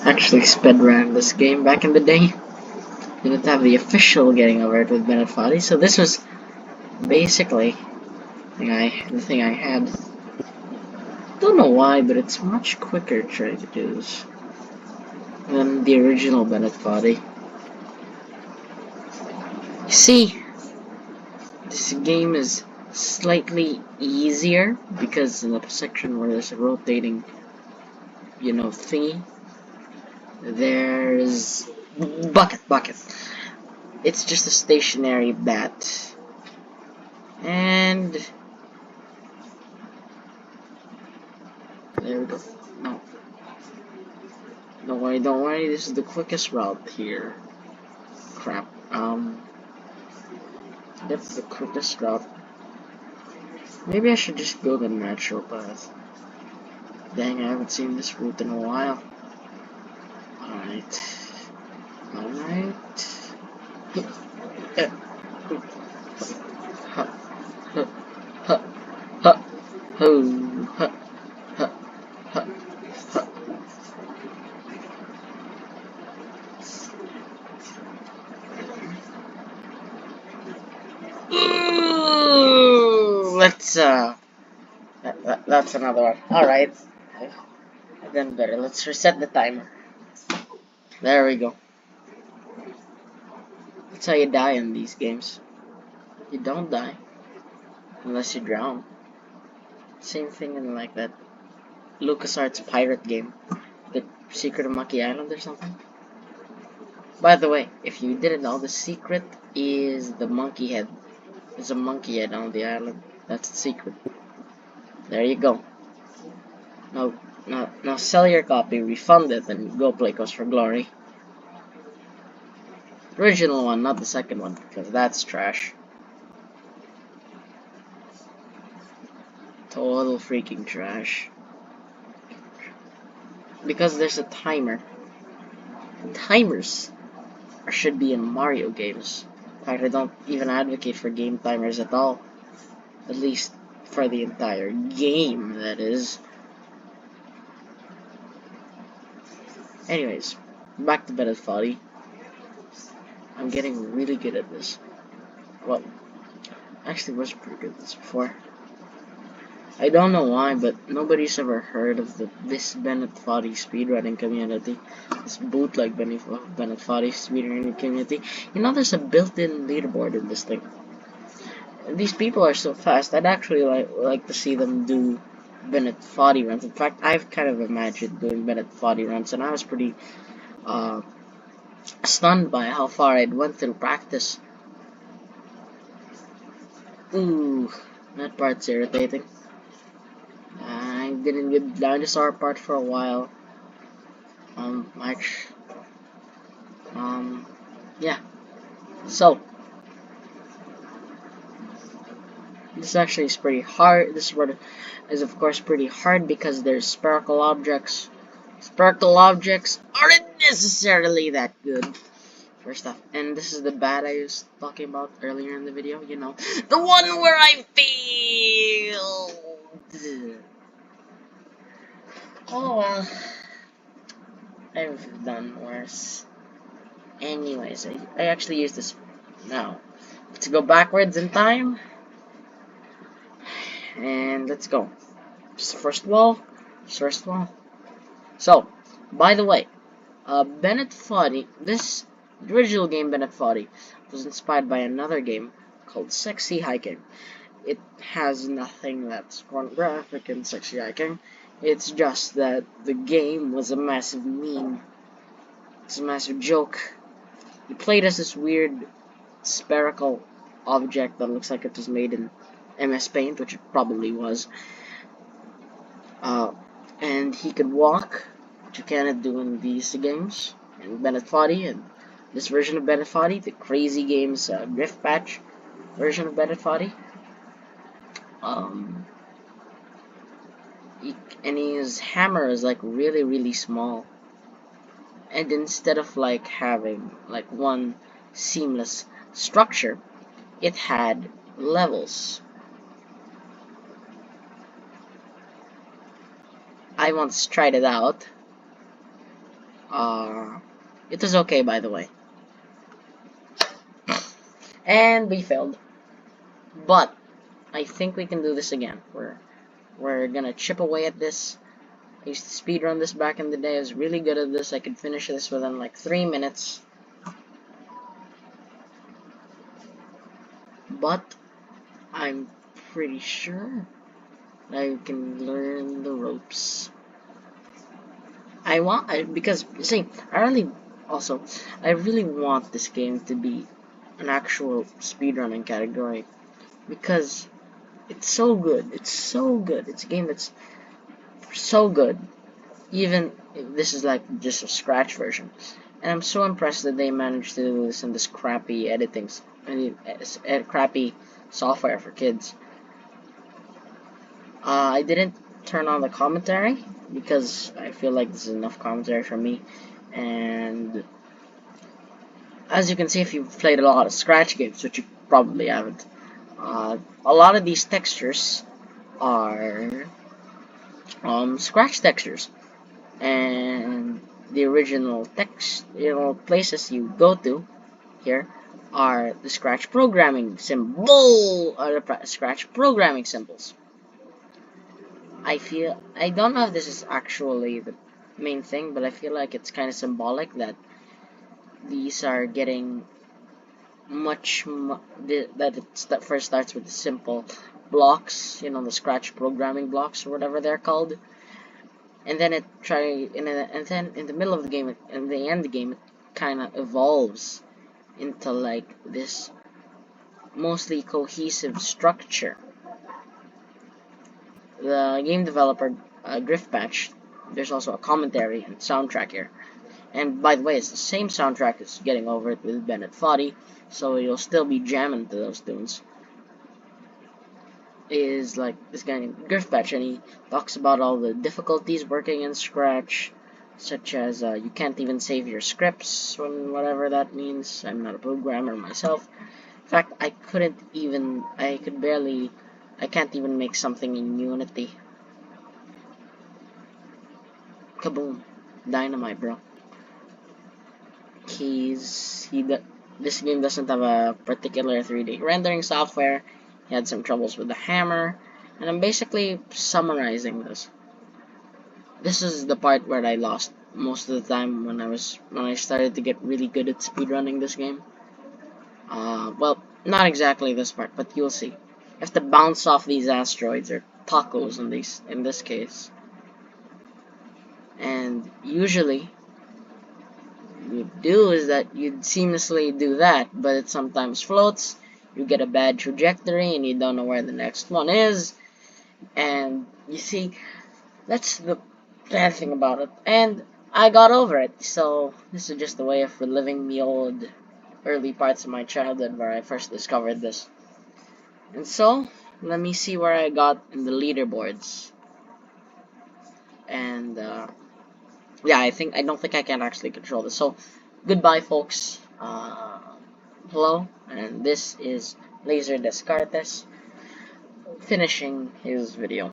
Actually speedran this game back in the day. Didn't have the official getting over it with Bennett Foddy, so this was basically the thing I had. Don't know why, but it's much quicker trying to do this than the original Bennett Foddy. You see, this game is slightly easier because in the section where there's a rotating, thingy, there's bucket. It's just a stationary bat. And there we go. No. Don't worry, this is the quickest route here. Crap. That's the quickest route. Maybe I should just go the natural path. Dang, I haven't seen this route in a while. Alright. That's another one. Alright. Then better. Let's reset the timer. There we go. That's how you die in these games. You don't die. Unless you drown. Same thing in like that LucasArts pirate game. The Secret of Monkey Island or something. By the way, if you didn't know, the secret is the monkey head. There's a monkey head on the island. That's the secret. There you go. Now sell your copy, refund it, and go play Cause for Glory. Original one, not the second one, because that's trash. Total freaking trash. Because there's a timer. Timers should be in Mario games. In fact, I don't even advocate for game timers at all. At least for the entire game, that is. Anyways, back to Bennett Foddy. I'm getting really good at this. Well, actually was pretty good at this before. I don't know why, but nobody's ever heard of this Bennett Foddy speedrunning community. This bootleg Bennett Foddy speedrunning community. You know, there's a built-in leaderboard in this thing. These people are so fast. I'd actually like to see them do Bennett Foddy runs. In fact, I've kind of imagined doing Bennett Foddy runs, and I was pretty stunned by how far I'd went through practice. Ooh, that part's irritating. I didn't get the dinosaur part for a while. Yeah. So, this actually is pretty hard. This word is of course pretty hard because there's spherical objects. Spherical objects aren't necessarily that good. First off, and this is the bat I was talking about earlier in the video, you know. The one where I failed! Oh well. I've done worse. Anyways, I actually use this now to go backwards in time. And let's go. Just first wall. So, by the way, Bennett Foddy, this original game Bennett Foddy was inspired by another game called Sexy Hiking. It has nothing that's pornographic in Sexy Hiking. It's just that the game was a massive meme. It's a massive joke. You played as this weird spherical object that looks like it was made in MS Paint, which it probably was. And he could walk, which you cannot do in these games. And Bennett Foddy, and this version of Bennett Foddy, the Crazy Games Drift Patch version of Bennett Foddy. And his hammer is like really small. And instead of like having like one seamless structure, it had levels. I once tried it out. It was okay, by the way. And we failed. But I think we can do this again. We're gonna chip away at this. I used to speedrun this back in the day. I was really good at this. I could finish this within like 3 minutes. But I'm pretty sure I can learn the ropes. Because see, I really want this game to be an actual speedrunning category because it's so good. It's so good. It's a game that's so good. Even if this is like just a scratch version, and I'm so impressed that they managed to do this in this crappy crappy software for kids. I didn't turn on the commentary because I feel like this is enough commentary for me. And as you can see, if you've played a lot of Scratch games, which you probably haven't, a lot of these textures are Scratch textures, and the original places you go to here are the Scratch programming Scratch programming symbols. I don't know if this is actually the main thing, but I feel like it's kind of symbolic that these are getting that first starts with the simple blocks, the Scratch programming blocks or whatever they're called, and then and then in the middle of the game, in the end of the game, it kind of evolves into like this mostly cohesive structure. The game developer, Griffpatch, there's also a commentary and soundtrack here. And by the way, it's the same soundtrack as Getting Over It with Bennett Foddy, so you'll still be jamming to those tunes. Is like this guy named Griffpatch, and he talks about all the difficulties working in Scratch, such as you can't even save your scripts, whatever that means. I'm not a programmer myself. In fact, I can't even make something in Unity. Kaboom. Dynamite, bro. This game doesn't have a particular 3D rendering software. He had some troubles with the hammer, and I'm basically summarizing this. This is the part where I lost most of the time when I started to get really good at speedrunning this game. Well, not exactly this part, but you'll see. You have to bounce off these asteroids, or tacos in this case. And usually you do is that you'd seamlessly do that, but it sometimes floats. You get a bad trajectory and you don't know where the next one is. And you see, that's the bad thing about it. And I got over it, so this is just a way of reliving the early parts of my childhood where I first discovered this. And so, let me see where I got in the leaderboards. And yeah, I don't think I can actually control this. So, goodbye, folks. Hello, and this is Laser Descartes finishing his video.